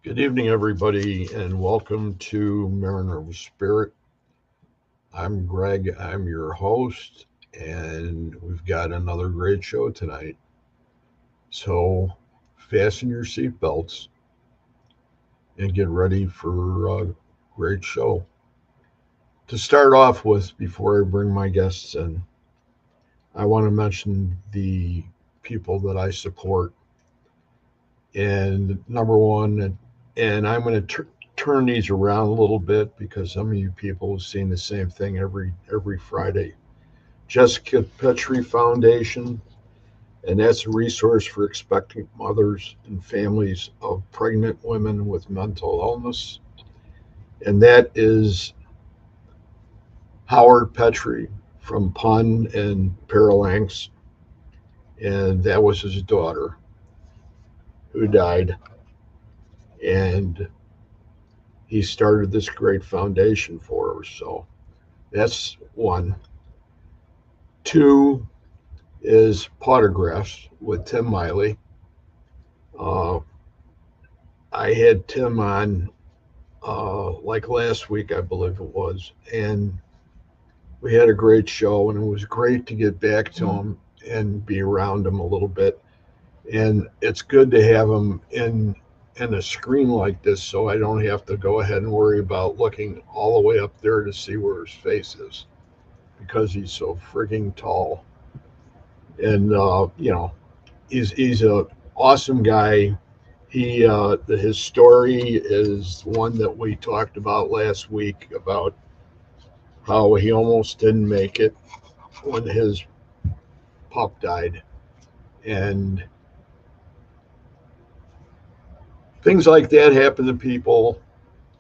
Good evening, everybody, and welcome to Mariner of Spirit. I'm Greg, I'm your host, and we've got another great show tonight. So fasten your seatbelts and get ready for a great show. To start off with, before I bring my guests in, I want to mention the people that I support. And number one, and I'm going to turn these around a little bit because some of you people have seen the same thing every Friday. Jessica Petrie Foundation, and that's a resource for expectant mothers and families of pregnant women with mental illness. And that is Howard Petrie from Pun and Paralanx, and that was his daughter who died. And he started this great foundation for her. So that's one. Two is Potographs with Tim Miley. I had Tim on like last week, I believe it was, and we had a great show, and it was great to get back to him and be around him a little bit. And it's good to have him in a screen like this, so I don't have to go ahead and worry about looking all the way up there to see where his face is, because he's so frigging tall. And he's a awesome guy. His story is one that we talked about last week, about how he almost didn't make it when his pup died, and things like that happen to people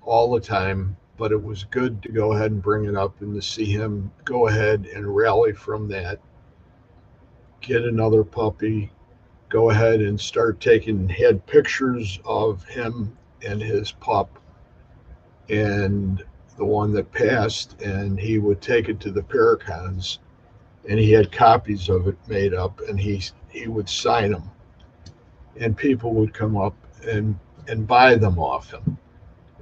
all the time. But it was good to go ahead and bring it up, and to see him go ahead and rally from that, get another puppy, go ahead and had pictures of him and his pup and the one that passed, and he would take it to the Paracons, and he had copies of it made up, and he would sign them, and people would come up and buy them off him.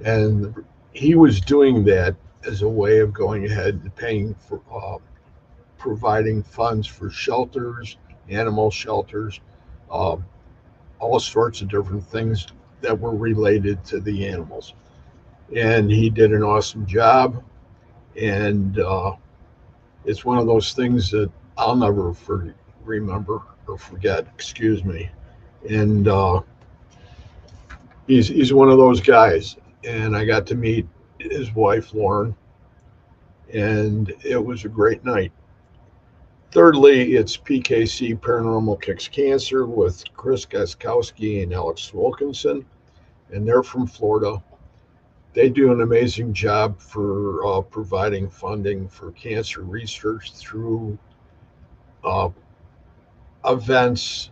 And he was doing that as a way of going ahead and paying for providing funds for shelters, animal shelters, all sorts of different things that were related to the animals. And he did an awesome job. And it's one of those things that I'll never remember or forget, excuse me. And he's one of those guys. And I got to meet his wife, Lauren, and it was a great night. Thirdly, it's PKC Paranormal Kicks Cancer with Chris Gaskowski and Alex Wilkinson, and they're from Florida. They do an amazing job for providing funding for cancer research through events,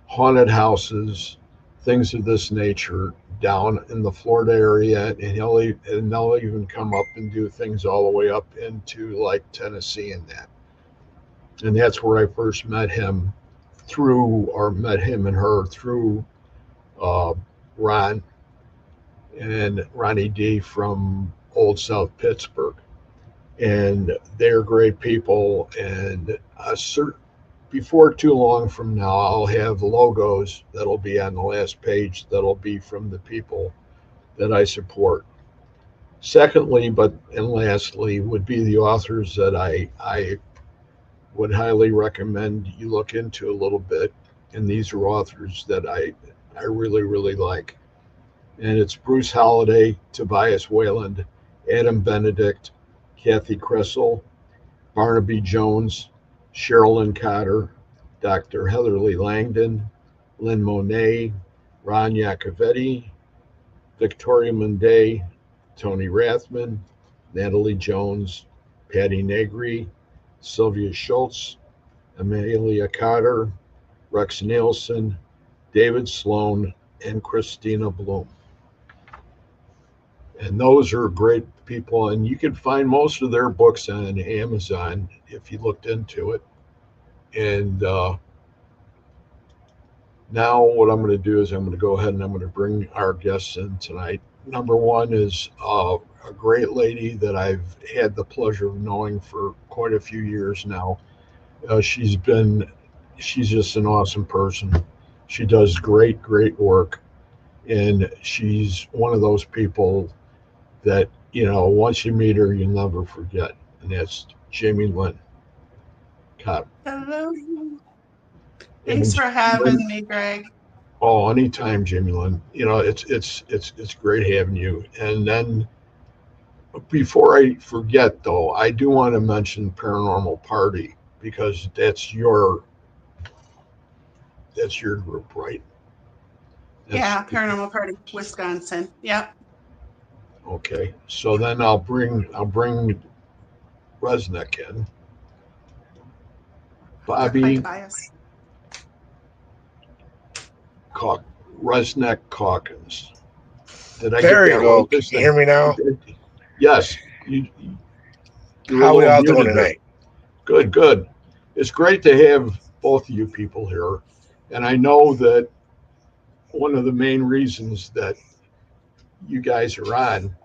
haunted houses, things of this nature down in the Florida area, and they'll even come up and do things all the way up into like Tennessee and that. And that's where I first met him met him and her through Ronnie D from Old South Pittsburgh, and they're great people. And before too long from now, I'll have logos that'll be on the last page that'll be from the people that I support. Secondly, and lastly, would be the authors that I would highly recommend you look into a little bit. And these are authors that I really, really like. And it's Bruce Holliday, Tobias Wayland, Adam Benedict, Kathy Kressel, Barnaby Jones, Sherilyn Cotter, Dr. Heatherly Langdon, Lynn Monet, Ron Iacovetti, Victoria Munday, Tony Rathman, Natalie Jones, Patty Negri, Sylvia Schultz, Amelia Cotter, Rex Nielsen, David Sloan, and Christina Bloom. And those are great people. And you can find most of their books on Amazon if you looked into it. And now what I'm going to do is I'm going to go ahead and I'm going to bring our guests in tonight. Number one is a great lady that I've had the pleasure of knowing for quite a few years now. She's just an awesome person. She does great, great work. And she's one of those people that, once you meet her, you'll never forget. And that's Jamie Lynn Cobb. Hello. Thanks for having me, Greg. Oh, anytime, Jamie Lynn. It's great having you. And then before I forget, though, I do want to mention Paranormal Party because that's your group, right? Yeah, Paranormal Party, Wisconsin. Yep. Okay, so then I'll bring Resnick in. Bobby Resnick Calkins. Did I there get that you go? Right? Can you hear me now? Yes. How are we all doing tonight? Good, good. It's great to have both of you people here. And I know that one of the main reasons that you guys are on,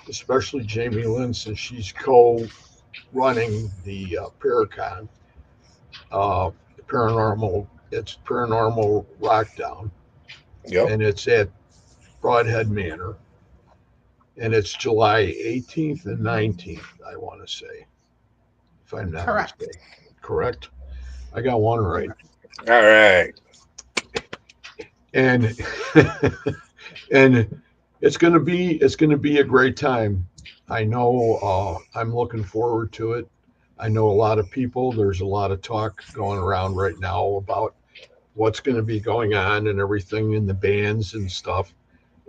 especially Jamie Lynn, since she's co-running the Paracon, it's Paranormal Lockdown. Yep. And it's at Broadhead Manor. And it's July 18th and 19th, I want to say, if I'm not mistaken. Correct? I got one right. All right. And and it's going to be a great time. I know I'm looking forward to it. I know a lot of people. There's a lot of talk going around right now about what's going to be going on and everything in the bands and stuff.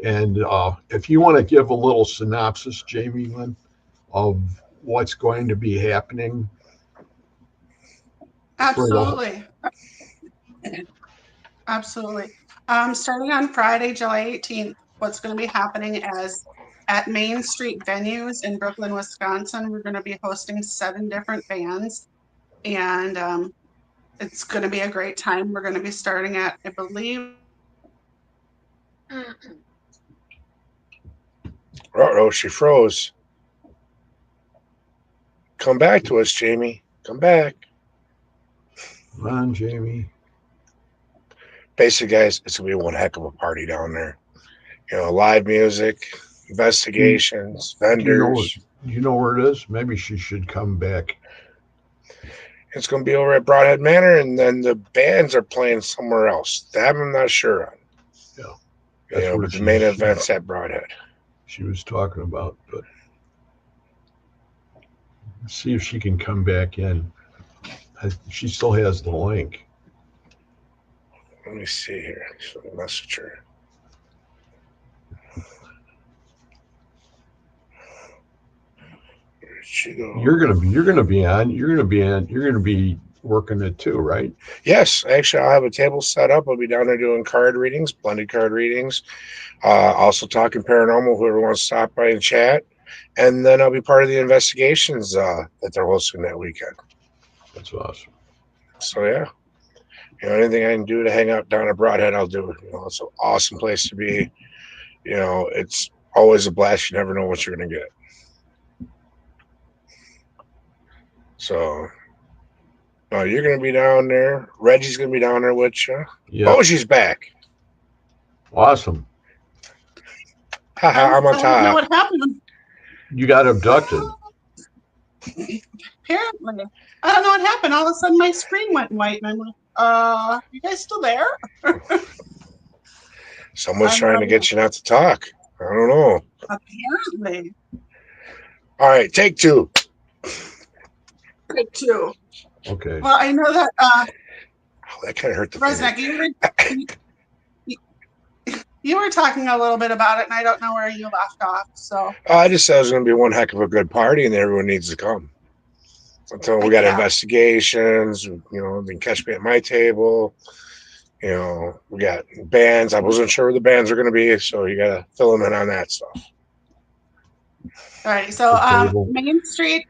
And if you want to give a little synopsis, Jamie Lynn, of what's going to be happening. Absolutely. Absolutely. Starting on Friday, July 18th, what's going to be happening is at Main Street venues in Brooklyn, Wisconsin, we're going to be hosting 7 different bands. And it's going to be a great time. We're going to be starting at, I believe. Uh-oh, she froze. Come back to us, Jamie. Come back. Come on, Jamie. Basically, guys, it's going to be one heck of a party down there. Live music, investigations, vendors. Do you know where it is? Maybe she should come back. It's going to be over at Broadhead Manor, and then the bands are playing somewhere else. That I'm not sure on. Yeah. But the main event's at Broadhead. She was talking about, but let's see if she can come back in. She still has the link. Let me see here. So message her. Where did she go? You're gonna be working it too, right? Yes, actually, I'll have a table set up. I'll be down there doing card readings, blended card readings. Also talking paranormal, whoever wants to stop by and chat. And then I'll be part of the investigations that they're hosting that weekend. That's awesome. So, yeah. Anything I can do to hang out down at Broadhead, I'll do it. It's an awesome place to be. It's always a blast. You never know what you're going to get. So, no, you're going to be down there. Reggie's going to be down there with you. Yeah. Oh, she's back. Awesome. Haha, I'm on I don't know top. what happened. You got abducted. Apparently. I don't know what happened. All of a sudden my screen went white and I'm like, you guys still there? Someone's trying to get you not to talk. I don't know. Apparently. All right, take two. Take two. Okay. Well, I know that Oh, that kind of hurt the Resnick, you were talking a little bit about it, and I don't know where you left off. So I just said it was going to be one heck of a good party, and everyone needs to come. So we got investigations. You know, they can catch me at my table. You know, we got bands. I wasn't sure where the bands are going to be, so you got to fill them in on that stuff. All right. So Main Street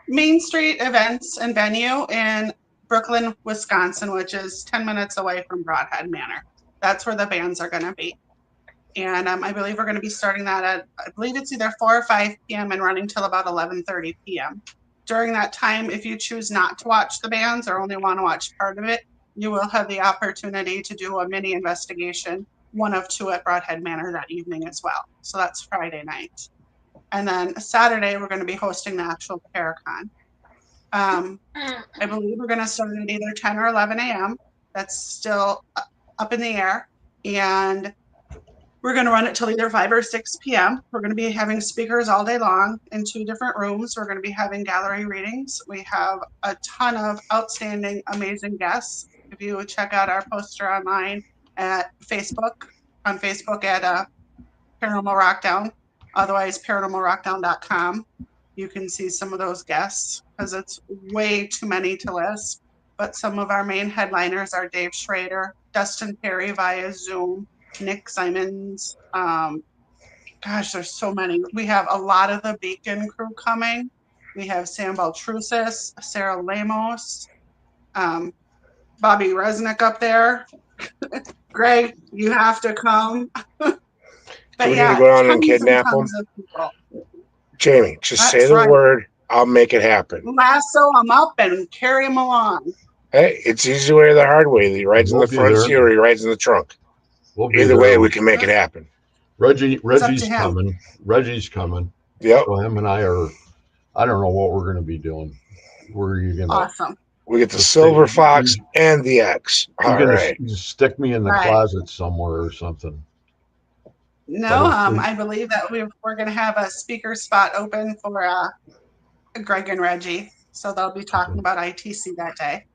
events and venue in Brooklyn, Wisconsin, which is 10 minutes away from Broadhead Manor. That's where the bands are going to be. And I believe we're going to be starting that at, I believe it's either 4 or 5 p.m. and running till about 11:30 p.m. During that time, if you choose not to watch the bands or only want to watch part of it, you will have the opportunity to do a mini investigation, one of two at Broadhead Manor that evening as well. So that's Friday night. And then Saturday, we're going to be hosting the actual Paracon. I believe we're going to start at either 10 or 11 a.m. That's still up in the air. And we're going to run it till either 5 or 6 p.m. We're going to be having speakers all day long in 2 different rooms. We're going to be having gallery readings. We have a ton of outstanding, amazing guests. If you would check out our poster online at Facebook, on Facebook at Paranormal Rockdown, otherwise paranormalrockdown.com. You can see some of those guests because it's way too many to list. But some of our main headliners are Dave Schrader, Dustin Perry via Zoom, Nick Simons. Gosh, there's so many. We have a lot of the Beacon crew coming. We have Sam Baltrusis, Sarah Lamos, Bobby Resnick up there. Greg, you have to come. Do we need to go down and kidnap them? Jamie, just say the word. I'll make it happen. Lasso them up and carry them along. Hey, it's easy way or the hard way. He rides in the front seat or he rides in the trunk. Either way, we can make it happen. Reggie's coming. Reggie's coming. Yep. So him and I don't know what we're going to be doing. Where are you going to? Awesome. We get the Silver Fox and the X. All right. Stick me in the closet somewhere or something. No, I believe that we're going to have a speaker spot open for Greg and Reggie. So they'll be talking about ITC that day.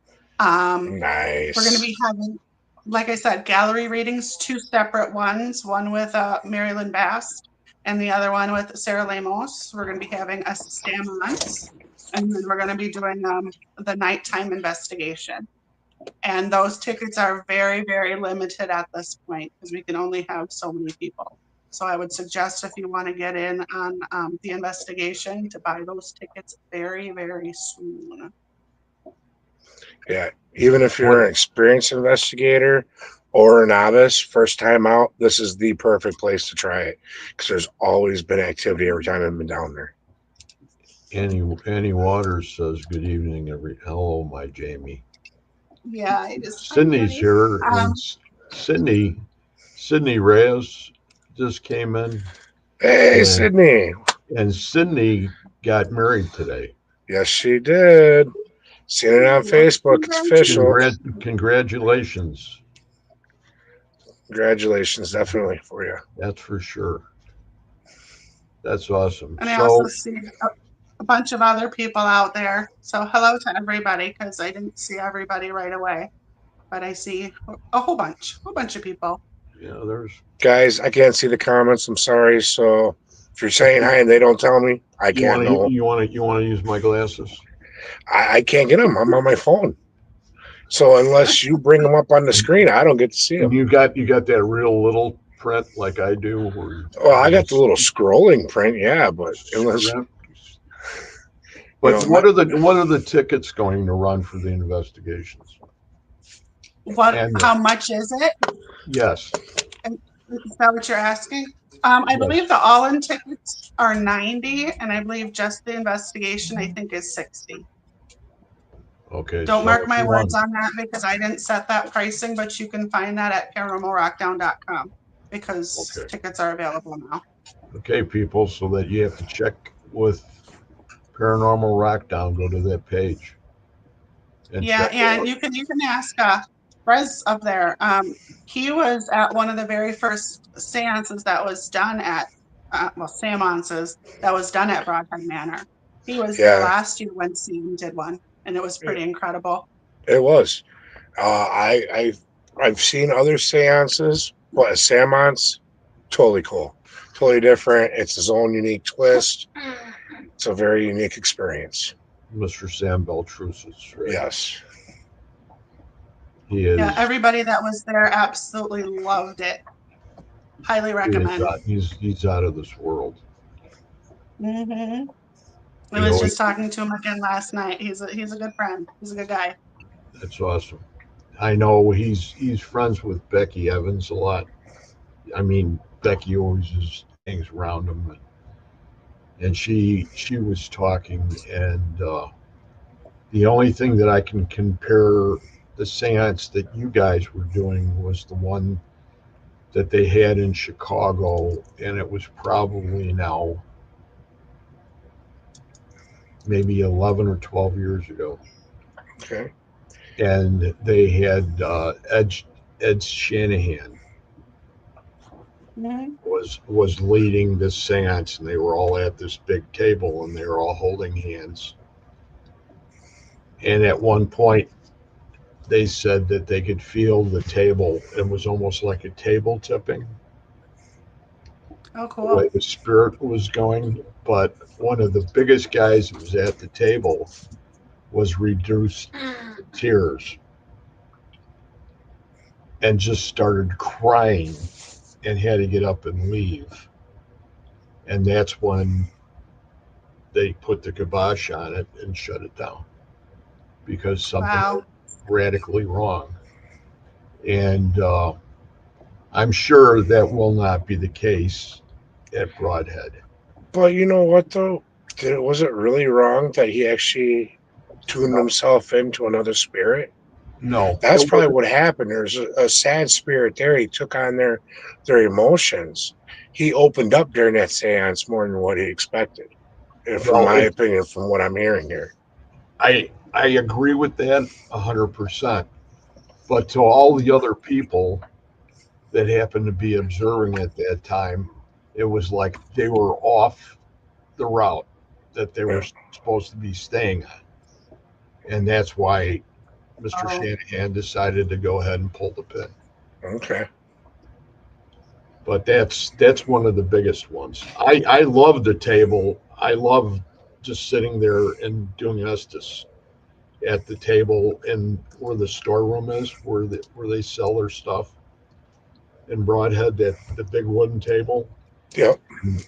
Nice. We're going to be having, like I said, gallery readings, 2 separate ones, one with Mary Lynn Bass and the other one with Sarah Lamos. We're going to be having a Stamons, and then we're going to be doing the nighttime investigation. And those tickets are very, very limited at this point because we can only have so many people. So I would suggest if you want to get in on the investigation to buy those tickets very, very soon. Yeah, even if you're an experienced investigator or a novice, first time out, this is the perfect place to try it because there's always been activity every time I've been down there. Annie Waters says, "Good evening, hello, my Jamie." Yeah, Sydney's here, and Sydney Reyes just came in. Hey, Sydney! And Sydney got married today. Yes, she did. Seen it on Facebook. It's official. Congratulations. Congratulations, definitely for you. That's for sure. That's awesome. And I also see a bunch of other people out there. So hello to everybody because I didn't see everybody right away. But I see a whole bunch of people. Yeah, there's guys. I can't see the comments. I'm sorry. So if you're saying hi and they don't tell me, I can't know. You want to use my glasses? I can't get them. I'm on my phone. So unless you bring them up on the screen, I don't get to see them. You got that real little print like I do. Well, I got the little scrolling print, yeah, but unless. But what are the tickets going to run for the investigations? How much is it? Yes. Is that what you're asking? I believe the all-in tickets are 90, and I believe just the investigation, I think, is 60. Okay. Don't so mark if my you words want- on that because I didn't set that pricing, but you can find that at paranormalrockdown.com because Okay. tickets are available now. Okay, people, so that you have to check with Paranormal Rockdown, go to that page and Yeah, check it and out. you can ask Brez up there. He was at one of the very first seances that was done at seances that was done at Broadhead Manor. He was there Yeah, last year when Sam did one, and it was pretty incredible. it was. I've seen other seances, but a seance, totally cool, totally different. It's his own unique twist. It's a very unique experience. Mr. Sam Beltrusis, right? Yes. He Yeah, is. everybody that was there absolutely loved it. Highly He is recommend. he's out of this world. I You was know, just talking to him again last night. He's a good friend. He's a good guy. that's awesome. I know he's friends with Becky Evans a lot. I mean, Becky always just hangs around him, and she was talking, and the only thing that I can compare the seance that you guys were doing was the one that they had in Chicago, and it was probably now maybe 11 or 12 years ago. Okay. And they had Ed Shanahan Mhm. was leading this seance, and they were all at this big table, and they were all holding hands. And at one point, they said that they could feel the table. It was almost like a table tipping, Oh, the way cool. the spirit was going. But one of the biggest guys that was at the table was reduced to tears and just started crying and had to get up and leave. And that's when they put the kibosh on it and shut it down because something Wow. was radically wrong. And I'm sure that will not be the case at Broadhead. But you know what though? Was it really wrong that he actually tuned No, himself into another spirit? no, That's it probably wasn't. what happened. There's a sad spirit there. He took on their emotions. He opened up during that seance more than what he expected, from No, my opinion, from what I'm hearing here. I agree with that 100%. But to all the other people that happened to be observing at that time, it was like they were off the route that they were Yeah. supposed to be staying on. And that's why Mr. Oh, Shanahan decided to go ahead and pull the pin. Okay. But that's one of the biggest ones. I love the table. I love just sitting there and doing Estes at the table in where the storeroom is, where they sell their stuff in Broadhead, that the big wooden table. Yep.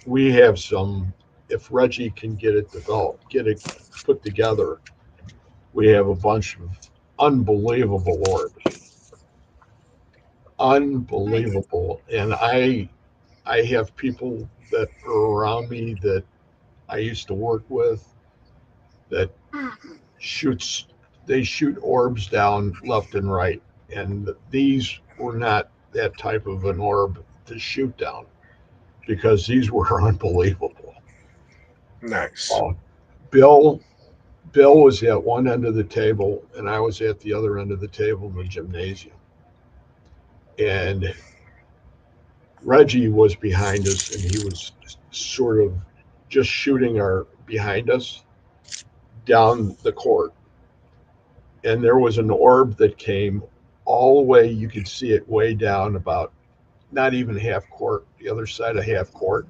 We have some. If Reggie can get it developed, get it put together, we have a bunch of unbelievable orbs, nice. unbelievable. And I have people that are around me that I used to work with that shoots they shoot orbs down left and right, and these were not that type of an orb to shoot down because these were unbelievable. Nice. uh, bill Bill was at one end of the table and I was at the other end of the table in the gymnasium, and Reggie was behind us and he was sort of just shooting our behind us down the court, and there was an orb that came all the way. You could see it way down about not even half court, the other side of half court,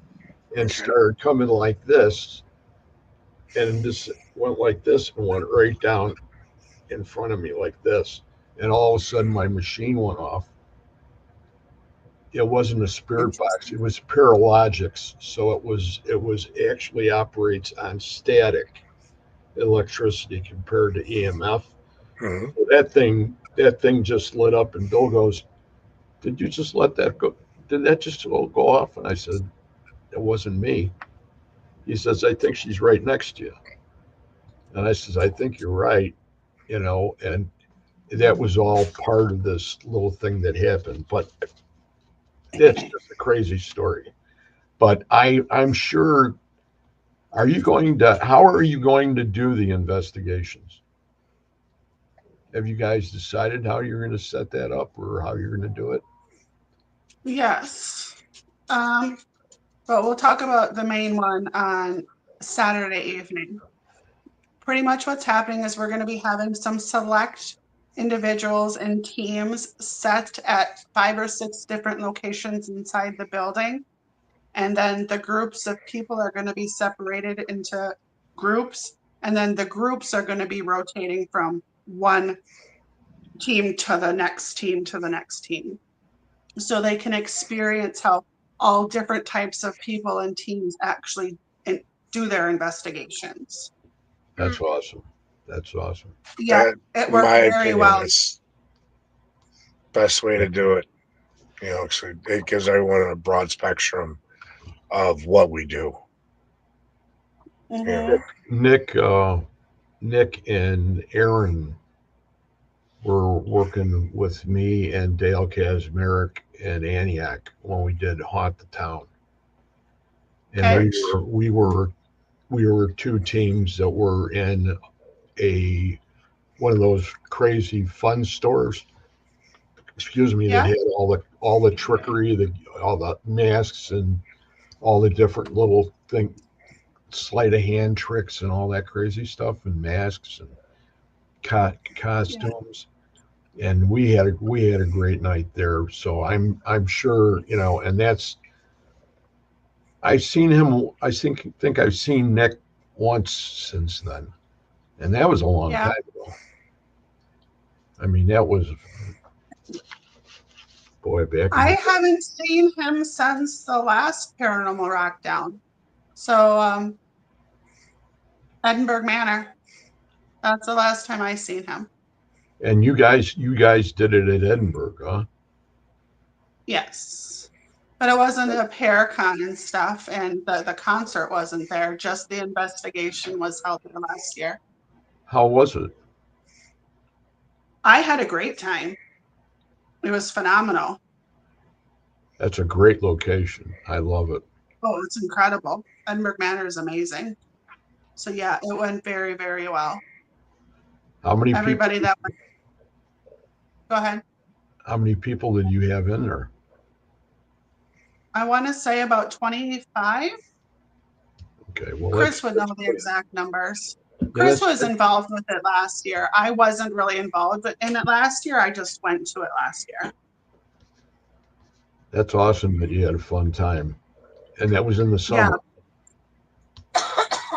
and Okay. started coming like this, and just went like this and went right down in front of me like this. And all of a sudden, my machine went off. It wasn't a spirit box; it Interesting. was Paralogics. So it was actually operates on static electricity compared to EMF. Hmm. So that thing just lit up, and Bill goes, "Did you just let that go? did that just all go off? And I said, it wasn't me. He says, I think she's right next to you. And I says, I think you're right, and that was all part of this little thing that happened. But it's just a crazy story. But I'm sure, how are you going to do the investigations? Have you guys decided how you're going to set that up or how you're going to do it? Yes. But we'll talk about the main one on Saturday evening. Pretty much what's happening is we're going to be having some select individuals and teams set at 5 or 6 different locations inside the building. And then the groups of people are going to be separated into groups. And then the groups are going to be rotating from one team to the next team to the next team. So they can experience how all different types of people and teams actually do their investigations. That's awesome. That's awesome. Yeah, That, it in worked my very opinion, well. that's best way to do it. So it gives everyone a broad spectrum of what we do. Mhm. Nick and Aaron were working with me and Dale Kazmarek and Antioch when we did Haunt the Town. And Okay. we were two teams that were in one of those crazy fun stores. Excuse me, that Yeah. had all the trickery, all the masks and all the different little sleight of hand tricks and all that crazy stuff and masks and costumes. And we had a great night there. So I'm sure, and I've seen him. I think I've seen Nick once since then, and that was a long Yeah. time ago. I mean, that was, boy, back in I the haven't seen him since the last Paranormal Rockdown. So Edinburgh Manor. That's the last time I seen him. and you guys did it at Edinburgh, huh? Yes. But it wasn't a Paracon and stuff, and the concert wasn't there. Just the investigation was held there last year. How was it? I had a great time. It was phenomenal. That's a great location. I love it. Oh, it's incredible. Edinburgh Manor is amazing. So yeah, it went very, very well. How many people? Everybody that went, go ahead. How many people did you have in there? I want to say about 25. Okay, well, Chris would know the exact numbers. yeah, Chris was involved with it last year. I wasn't really involved in it last year. I just went to it last year. that's awesome that you had a fun time, and that was in the Yeah. summer.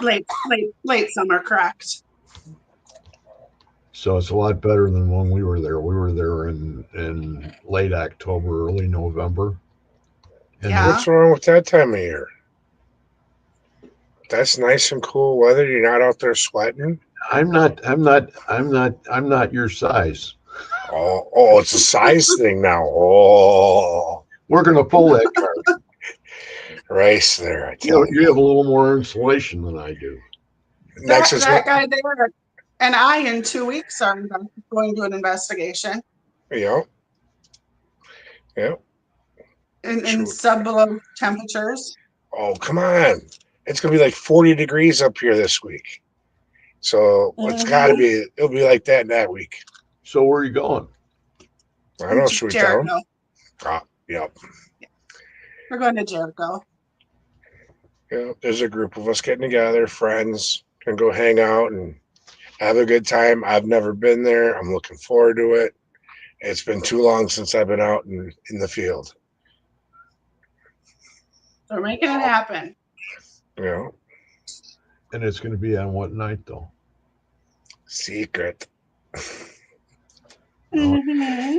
Late summer, correct. So it's a lot better than when we were there. We were there in late October, early November. And Yeah. What's wrong with that time of year? That's nice and cool weather. You're not out there sweating. I'm not your size. Oh, it's a size thing now. Oh, We're gonna pull that card. race there. I tell you. You have a little more insulation than I do. Next is That guy there and I in 2 weeks are going to an investigation yeah. in sub-below temperatures. Oh, come on. It's going to be like 40 degrees up here this week. So it's got to be, it'll be like that week. So where are you going? I don't know. Should we tell them? Yep. We're going to Jericho. Yeah, there's a group of us getting together, friends, and go hang out and have a good time. I've never been there. I'm looking forward to it. It's been too long since I've been out in the field. We're making it happen. Yeah. And it's going to be on what night, though? Secret. Mm-hmm.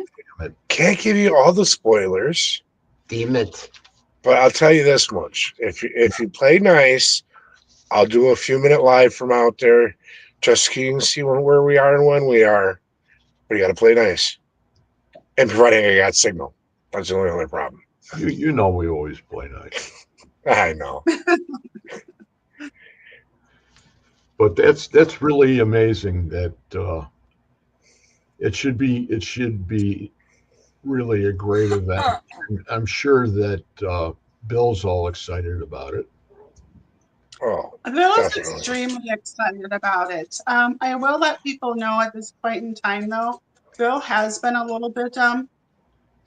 Can't give you all the spoilers. Damn it. But I'll tell you this much. If you play nice, I'll do a few-minute live from out there just so you can see where we are and when we are. But you got to play nice. And providing I got signal. That's the only other problem. You know we always play nice. I know. But that's really amazing that it should be really a great event. I'm sure that Bill's all excited about it. Oh, Bill's definitely. extremely excited about it. I will let people know at this point in time, though, Bill has been a little bit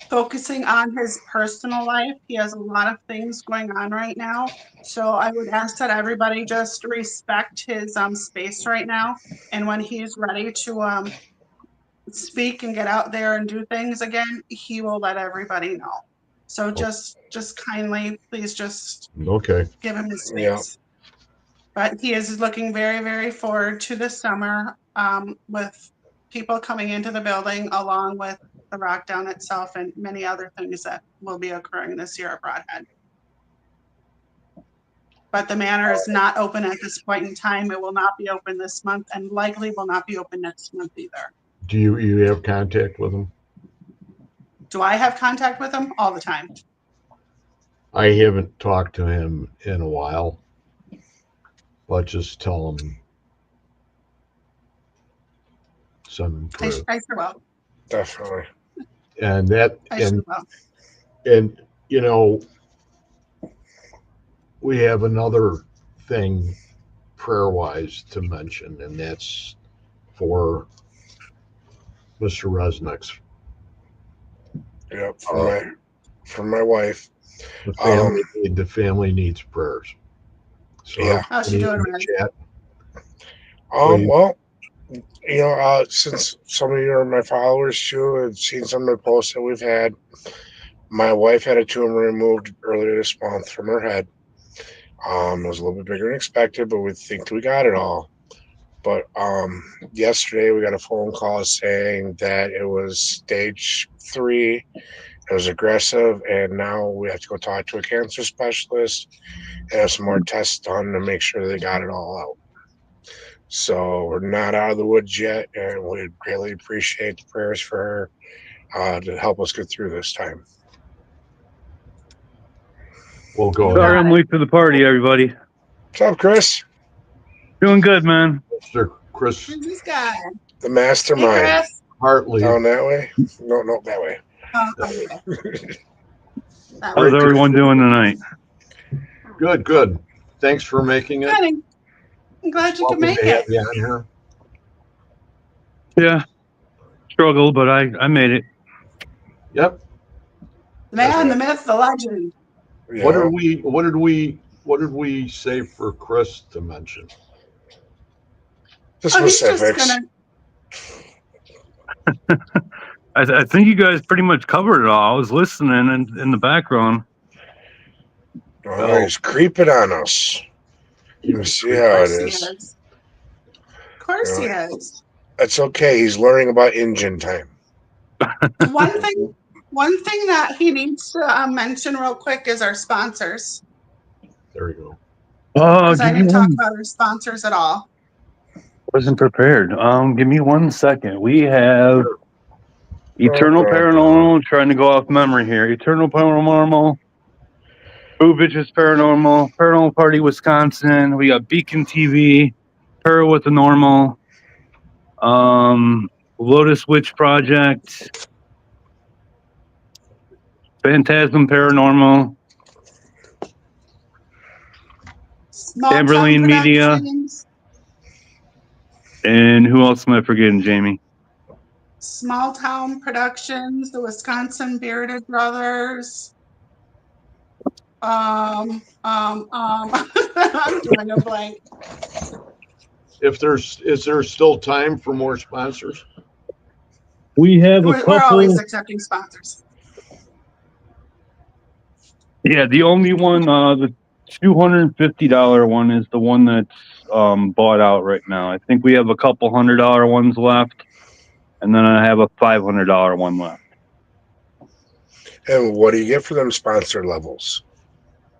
focusing on his personal life. He has a lot of things going on right now. So I would ask that everybody just respect his space right now. And when he's ready to speak and get out there and do things again, he will let everybody know. So just kindly, please just Okay. give him his Yeah. space. But he is looking very, very forward to the summer with people coming into the building, along with the rock down itself and many other things that will be occurring this year at Broadhead. But the manor is not open at this point in time. It will not be open this month and likely will not be open next month either. Do you have contact with him? Do I have contact with him? All the time. I haven't talked to him in a while, but just tell him send him I through. sure will. Definitely. And that I sure will. and you know, we have another thing prayer wise to mention, and that's for Mr. Resnick's. Yep. From my wife. The family needs prayers. So Yeah. How's she doing, Reg? chat. Well, since some of you are my followers too, and seen some of the posts that we've had, my wife had a tumor removed earlier this month from her head. It was a little bit bigger than expected, but we think we got it all. But yesterday we got a phone call saying that it was stage 3. It was aggressive, and now we have to go talk to a cancer specialist and have some more tests done to make sure they got it all out. So we're not out of the woods yet, and we'd really appreciate the prayers for her to help us get through this time. We'll go Sorry, ahead. I'm late to the party, everybody. What's up, Chris? Doing good, man. Mr. Chris Who's this guy? The Hey, mastermind. Chris. Hartley. Down that way? No, that way. Oh, okay. That How's was everyone doing tonight? Good. Thanks for making it. good. I'm glad you could Welcome make to have it. you on here. Yeah, struggled, but I made it. Yep. The man, the myth, the legend. Yeah. What did we say for Chris to mention? The He's just specifics. gonna. I think you guys pretty much covered it all. I was listening in the background. Oh, he's creeping on us. You see Of how it course he is. is. Of course he is. That's okay. He's learning about engine time. One thing that he needs to mention real quick is our sponsors, There you go. Oh, because I give me didn't talk one. about our sponsors at all. Wasn't prepared. Give me 1 second. We have Eternal Paranormal. Trying to go off memory here. Eternal Paranormal. Boo Bitches Paranormal. Paranormal Party Wisconsin. We got Beacon TV. Para with the Normal. Lotus Witch Project. Phantasm Paranormal. Small Amberlane Town Media. Productions, And who else am I forgetting, Jamie? Small Town Productions, the Wisconsin Bearded Brothers. I'm doing a blank. Is there still time for more sponsors? We have a We're always couple. accepting sponsors. Yeah, the only one, the $250 one is the one that's bought out right now. I think we have a couple $100 ones left, and then I have a $500 one left. And what do you get for them sponsor levels?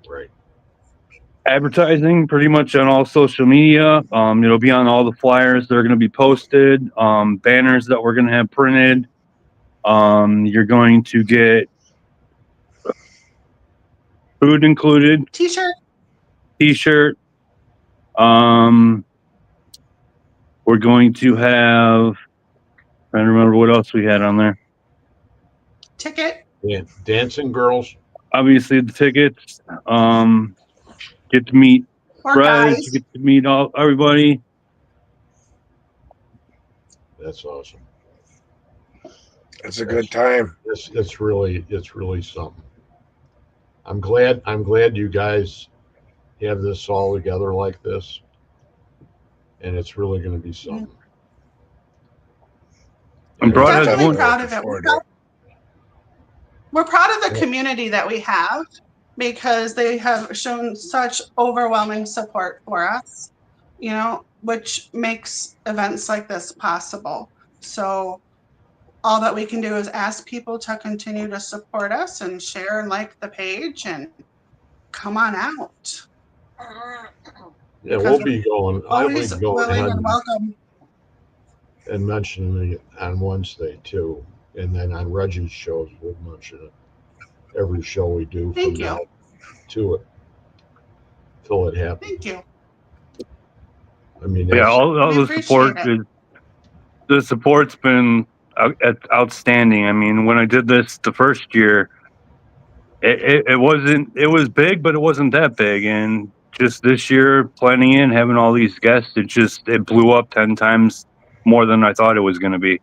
Right. Advertising pretty much on all social media. It'll be on all the flyers that are going to be posted, banners that we're going to have printed. You're going to get Food included. T-shirt. T-shirt. We're going to have. Trying to remember what else we had on there. Ticket. Yeah, dancing girls. Obviously, the tickets. Get to meet Or Rez. guys. You get to meet everybody. That's awesome. It's a good time. It's really something. I'm glad you guys have this all together like this, and it's really going to be something. And We're Broad has definitely one. proud of it. We're proud of the community that we have because they have shown such overwhelming support for us, you know, which makes events like this possible. So all that we can do is ask people to continue to support us and share and like the page and come on out. Yeah, we'll be going. I'll be Always going willing ahead and welcome. and mentioning it on Wednesday too, and then on Reggie's shows we'll mention it every show we do Thank from you. now to it till it happens. Thank you. I mean, Yeah, all We the appreciate support. it. The support's been outstanding. I mean, when I did this the first year, it wasn't. It was big, but it wasn't that big. And just this year, planning in having all these guests, it blew up 10 times more than I thought it was going to be.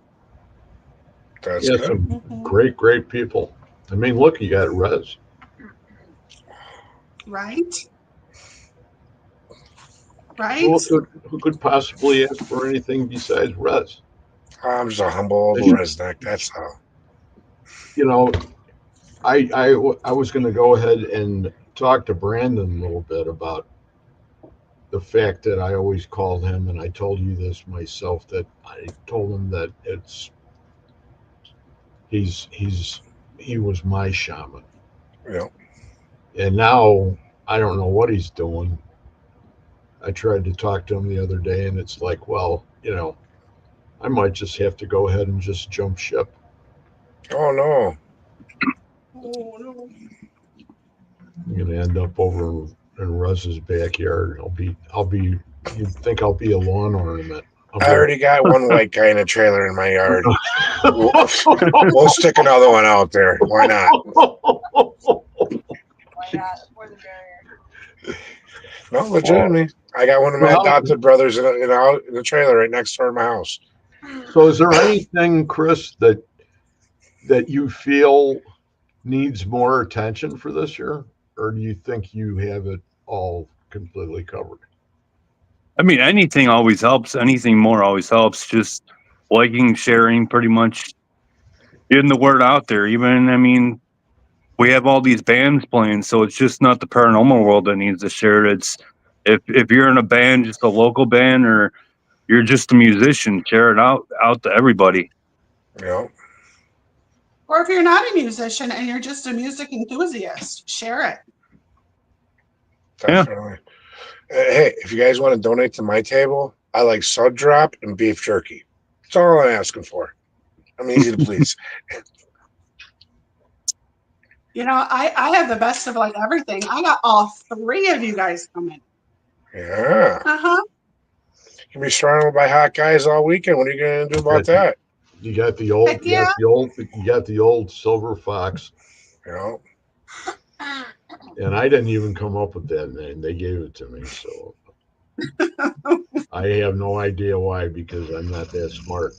That's yeah, good. some great people. I mean, look, you got Rez. Right? Right? Who could possibly ask for anything besides Rez? I'm just a humble old redneck. That's all. You know, I was going to go ahead and talk to Brandon a little bit about the fact that I always called him, and I told you this myself, that I told him that he was my shaman. Yeah. And now I don't know what he's doing. I tried to talk to him the other day, and it's like, well, you know, I might just have to go ahead and just jump ship. Oh no. Oh, no. I'm going to end up over in Russ's backyard. You'd think I'll be a lawn ornament. I already got one white guy in a trailer in my yard. We'll stick another one out there. Why not? Why not? More the merrier. No, legitimately. I got one of my adopted brothers in a trailer right next door to my house. So is there anything, Chris, that you feel needs more attention for this year? Or do you think you have it all completely covered? I mean, anything always helps. Anything more always helps. Just liking, sharing, pretty much getting the word out there. Even, I mean, we have all these bands playing, so it's just not the paranormal world that needs to share it. It's if you're in a band, just a local band, or you're just a musician, share it out to everybody. Yeah. Or if you're not a musician and you're just a music enthusiast, share it. Definitely. Hey, if you guys want to donate to my table, I like sud drop and beef jerky. That's all I'm asking for. I'm easy to please. You know, I have the best of like everything. I got all three of you guys coming. Yeah. Uh-huh. You can be surrounded by hot guys all weekend. What are you going to do about that? You got the old, Heck yeah. you got the old silver fox. You know? And I didn't even come up with that name. They gave it to me, so I have no idea why, because I'm not that smart.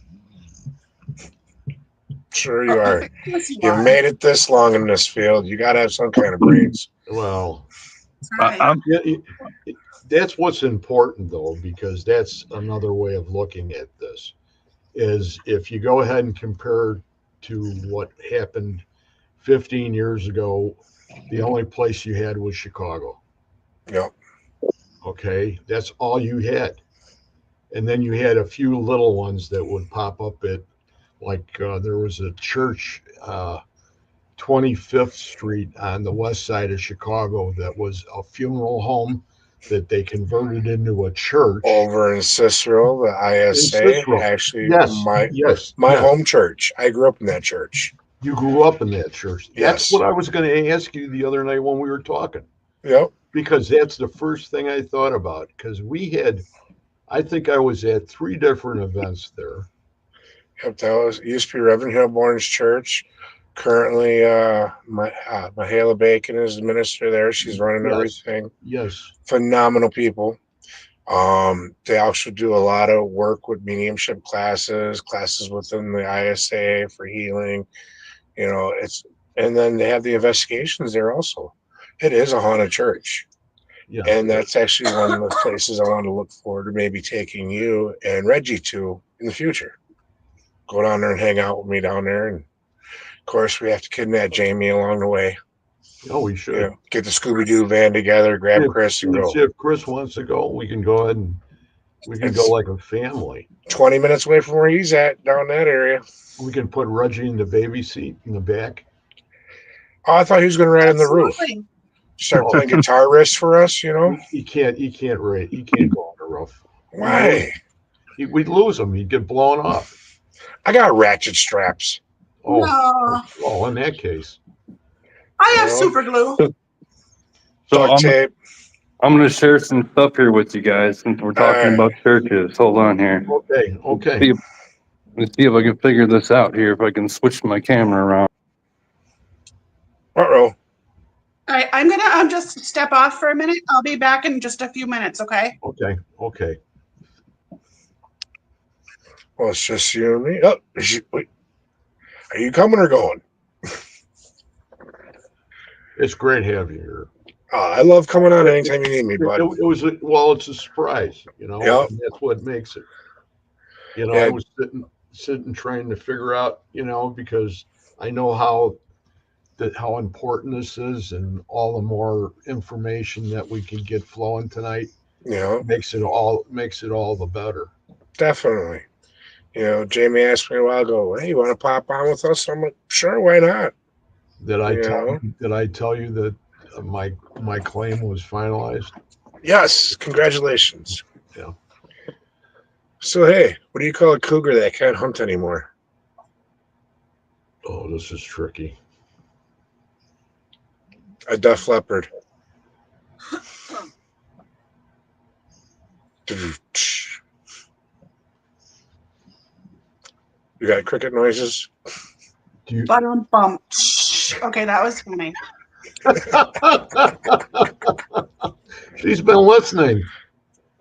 Sure you are. Yes, you You've are. made it this long in this field. You got to have some kind of brains. Well, That's right. yeah, that's what's important, though, because that's another way of looking at this. Is if you go ahead and compare to what happened 15 years ago, the only place you had was Chicago. Yep. Okay, that's all you had. And then you had a few little ones that would pop up at, like there was a church, 25th Street on the west side of Chicago, that was a funeral home that they converted into a church. Over in Cicero, the ISA, In Cicero. actually, Yes, my yes, my yes. home church. I grew up in that church. You grew up in that church. That's Yes. what I was going to ask you the other night when we were talking, Yep. because that's the first thing I thought about. Because I think I was at 3 different events there. Yep. That was used to be Reverend Hilborn's church. Currently, Mahala Bacon is the minister there. She's running Yes. everything. Yes. Phenomenal people. They also do a lot of work with mediumship classes within the ISA for healing. And then they have the investigations there also. It is a haunted church. Yeah. And that's actually one of the places I want to look forward to maybe taking you and Reggie to in the future. Go down there and hang out with me down there. And of course, we have to kidnap Jamie along the way. Oh, we should. Get the Scooby-Doo van together, grab Chris and go. See if Chris wants to go, we can go ahead and we can go like a family. 20 minutes away from where he's at, down that area. We can put Reggie in the baby seat in the back. Oh, I thought he was going to ride on the roof. Start playing guitar riffs for us, He can't ride. He can't go on the roof. Why? We'd lose him. He'd get blown off. I got ratchet straps. No. Oh, in that case. I have super glue. So Duct tape. I'm going to share some stuff here with you guys since we're talking about churches. Hold on here. Okay. Let's see if I can figure this out here. If I can switch my camera around. Uh-oh. All right, I'm gonna just step off for a minute. I'll be back in just a few minutes. Okay. Okay. Well, it's just you and me. Oh, wait. Are you coming or going? It's great having you here. I love coming on anytime you need me, bud. It's a surprise, Yep. and that's what makes it. Yeah. I was sitting trying to figure out, because I know how important this is, and all the more information that we can get flowing tonight makes it all the better. Definitely. Jamie asked me a while ago, hey, you want to pop on with us? I'm like, sure, why not? Did I tell you that my claim was finalized? Yes, congratulations. Yeah. So hey, what do you call a cougar that can't hunt anymore? Oh, this is tricky. A deaf leopard. You got cricket noises? Bum. Okay, that was funny. She's been listening.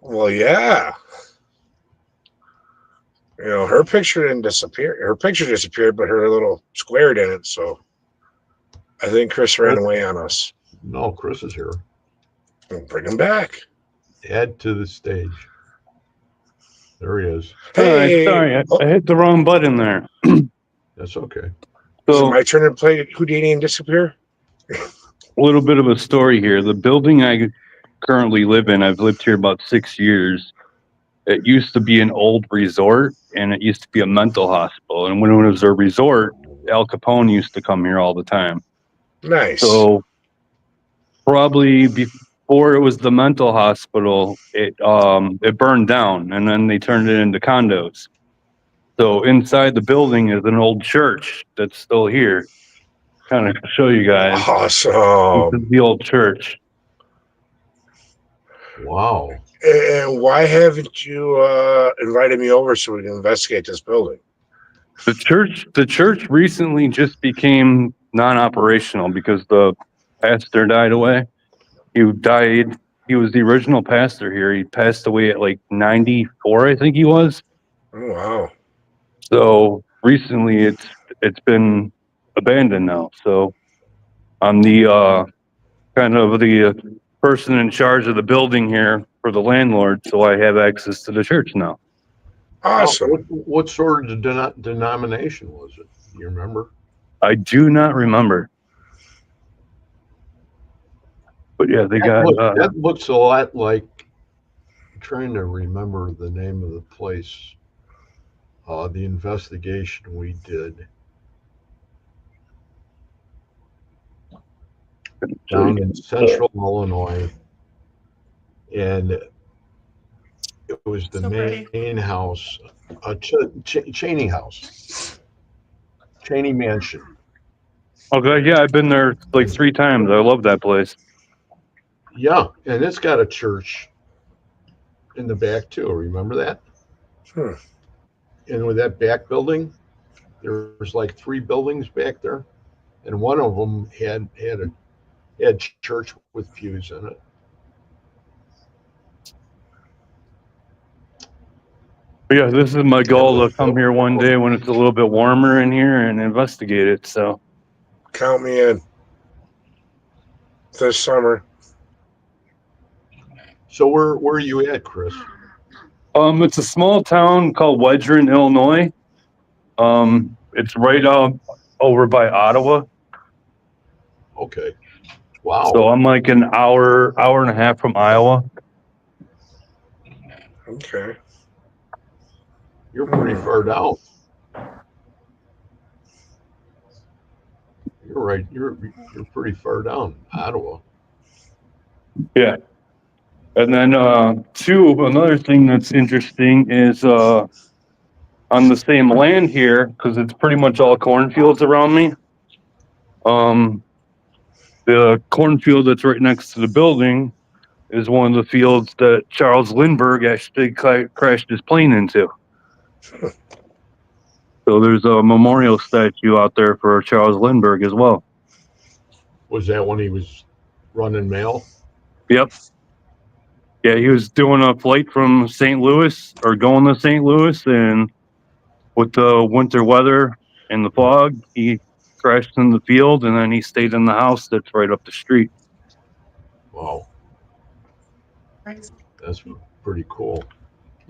Well, yeah. Her picture didn't disappear. Her picture disappeared, but her little square didn't. So I think Chris ran away on us. No, Chris is here. We'll bring him back. Add to the stage. There he is. Hey, sorry, I hit the wrong button there. That's okay. Is it my turn to play Houdini and disappear? A little bit of a story here. The building I currently live in, I've lived here about 6 years. It used to be an old resort, and it used to be a mental hospital. And when it was a resort, Al Capone used to come here all the time. Nice. So probably before it was the mental hospital, it burned down, and then they turned it into condos. So inside the building is an old church that's still here. Kind of show you guys. Awesome. This is the old church. Wow. And why haven't you invited me over so we can investigate this building? The church recently just became non-operational because the pastor died away. He was the original pastor here. He passed away at like 94, I think he was. Oh, wow. So recently it's been abandoned now. So I'm the kind of the person in charge of the building here for the landlord, so I have access to the church now. Awesome. What sort of denomination was it? Do you remember? I do not remember. But yeah, they got... that looks a lot like... I'm trying to remember the name of the place. The investigation we did. Down in central Illinois. And it was the main house, a Cheney house. Cheney Mansion. Okay, yeah, I've been there like 3 times. I love that place. Yeah, and it's got a church in the back too. Remember that? Hmm. And with that back building, there's like 3 buildings back there, and one of them had church with pews in it. But yeah, this is my goal was- to come here one day when it's a little bit warmer in here and investigate it. So Count me in this summer. So where are you at, Chris? it's a small town called Wedgerin, Illinois. It's right over by Ottawa. Okay. Wow. So I'm like an hour and a half from Iowa. Okay. You're pretty far down. You're right. You're pretty far down, Ottawa. Yeah. And then another thing that's interesting is on the same land here, because it's pretty much all cornfields around me. The cornfield that's right next to the building is one of the fields that Charles Lindbergh actually crashed his plane into. So there's a memorial statue out there for Charles Lindbergh as well. Was that when he was running mail? Yep. Yeah, he was doing a flight from St. Louis or going to St. Louis, and with the winter weather and the fog, he crashed in the field, and then he stayed in the house that's right up the street. Wow, Crazy. that's pretty cool.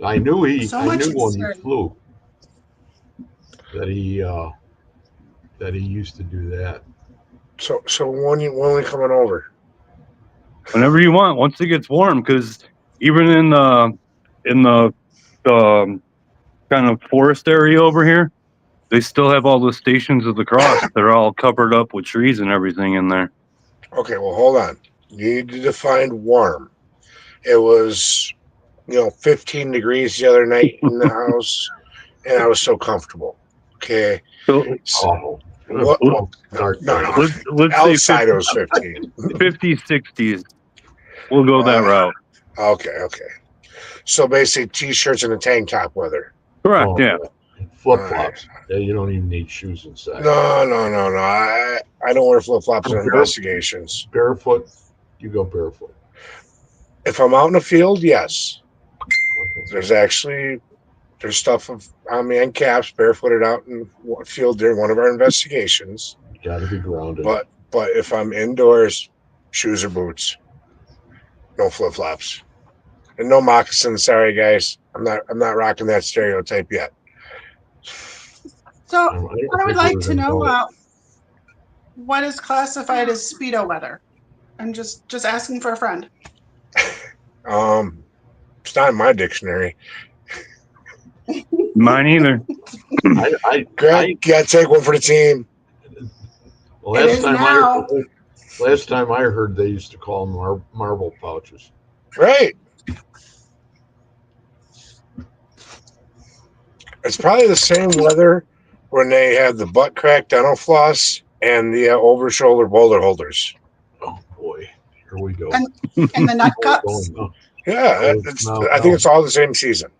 I knew when he history. flew that he used to do that. So when we coming over? Whenever you want, once it gets warm, because even in the kind of forest area over here, they still have all the stations of the cross. They're all covered up with trees and everything in there. Okay, well, hold on. You need to define warm. It was, 15 degrees the other night in the house, and I was so comfortable. Okay. So Oh, What? No. let's Outside say it was 15. 50s, 60s. We'll go that route. Okay. So basically, t-shirts and a tank top weather. Correct. Oh, Yeah. flip flops. Yeah, you don't even need shoes inside. No. I don't wear flip flops in investigations. Barefoot, you go barefoot. If I'm out in the field, yes. Okay. There's stuff on me on caps, barefooted out in field during one of our investigations. You got to be grounded. But if I'm indoors, shoes or boots, no flip flops, and no moccasins. Sorry, guys, I'm not rocking that stereotype yet. So don't I think would we're like to gonna know go. what is classified as Speedo weather. I'm just asking for a friend. It's not in my dictionary. Mine either. Greg, you gotta take one for the team. Last time I heard, they used to call them marble pouches. Right. It's probably the same weather when they had the butt crack dental floss and the over shoulder boulder holders. Oh boy, here we go. And the nut cups. Yeah, I think it's all the same season.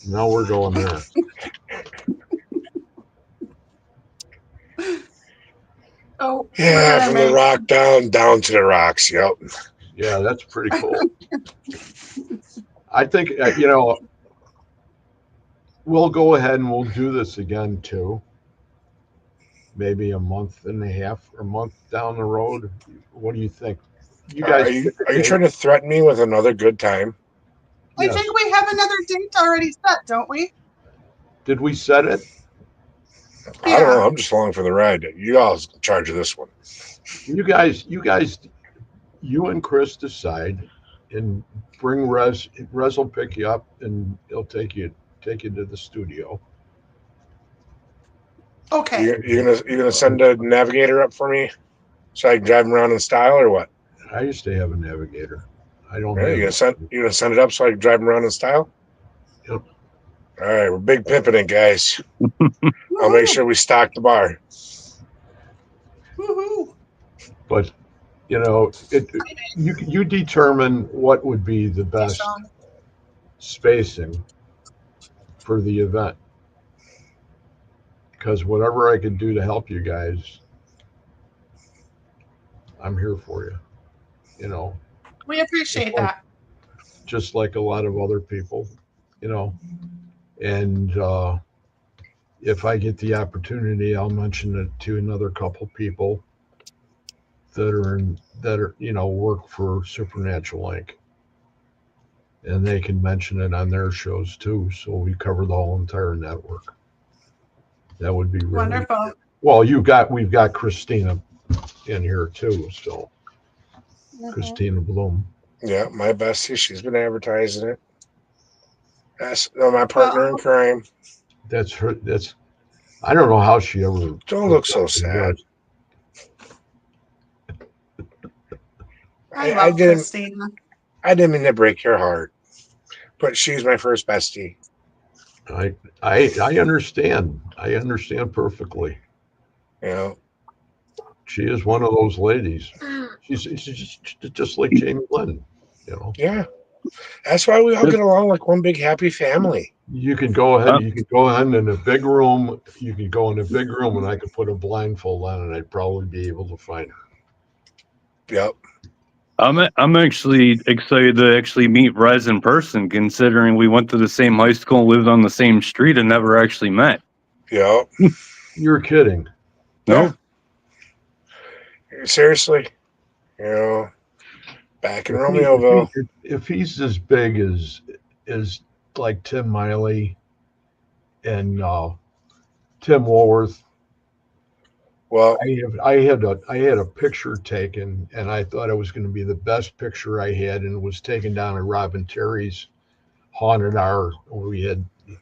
Now we're going there. Oh, Yeah, from the rock down to the rocks. Yep. Yeah, that's pretty cool. I think we'll go ahead and we'll do this again too. Maybe a month and a half or a month down the road. What do you think? You guys, are you trying to threaten me with another good time? I think we have another date already set, don't we? Did we set it? I don't know. I'm just along for the ride. You all in charge of this one. You guys, you and Chris decide, and bring Rez. Rez will pick you up, and he'll take you to the studio. Okay. You're gonna send a navigator up for me, so I can drive him around in style, or what? I used to have a navigator. I don't. You're gonna send it up so I can drive him around in style. Yep. All right, we're big pimping it, guys. I'll make sure we stock the bar. But you determine what would be the best Sean. spacing for the event. Because whatever I can do to help you guys, I'm here for you. You know, We appreciate like, that. just like a lot of other people, you know. And if I get the opportunity, I'll mention it to another couple people that are work for Supernatural Inc. And they can mention it on their shows too. So we cover the whole entire network. That would be really Wonderful. well. We've got Christina in here too. So Christina Bloom. Yeah, my bestie. She's been advertising it. That's my partner in crime. That's her. I don't know how she ever. Don't look so sad. I love Christina. I didn't mean to break your heart, but she's my first bestie. I understand. I understand perfectly. You know, she is one of those ladies. She's just like Jamie Lynn. You know. Yeah, that's why we all get along like one big happy family. You can go ahead. You can go ahead in a big room. You can go in a big room, and I could put a blindfold on, and I'd probably be able to find her. Yep. I'm actually excited to actually meet Rez in person, considering we went to the same high school, lived on the same street, and never actually met. Yep. You're kidding. No. Yeah. Seriously. You know, back in Romeoville. If he's as big as like Tim Miley and Tim Woolworth. Well, I had a picture taken, and I thought it was going to be the best picture I had, and it was taken down at Robin Terry's haunted hour.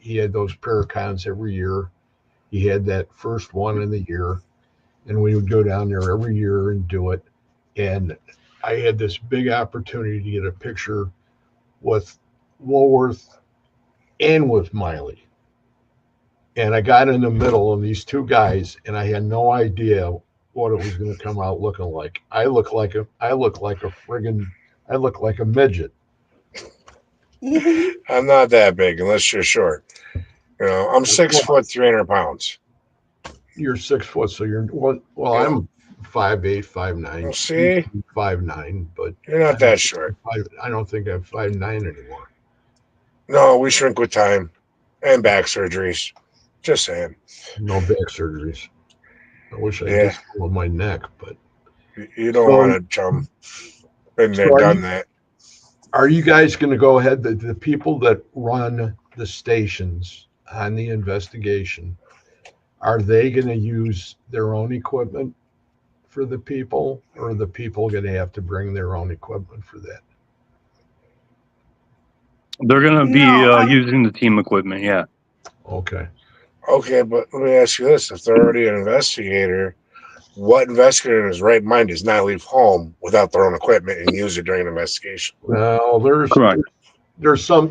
He had those Paracons every year. He had that first one in the year, and we would go down there every year and do it. And I had this big opportunity to get a picture with Woolworth and with Miley. And I got in the middle of these two guys, and I had no idea what it was going to come out looking like. I look like a midget. I'm not that big unless you're short. You know, I'm 6 foot, 300 pounds. You're 6 foot, so you're well. Yeah. I'm 5'8", 5'9". Well, see, 5'9", but you're not that short. I don't think I'm 5'9" anymore. No, we shrink with time and back surgeries. Just saying. No back surgeries. I wish I did some on my neck, but you don't want to, chum. Been there, done that. Are you guys going to go ahead? The people that run the stations on the investigation, are they going to use their own equipment for the people, or are the people going to have to bring their own equipment for that? They're going to be using the team equipment, yeah. Okay. Okay, but let me ask you this. If they're already an investigator, what investigator in his right mind does not leave home without their own equipment and use it during an investigation? Well, there's some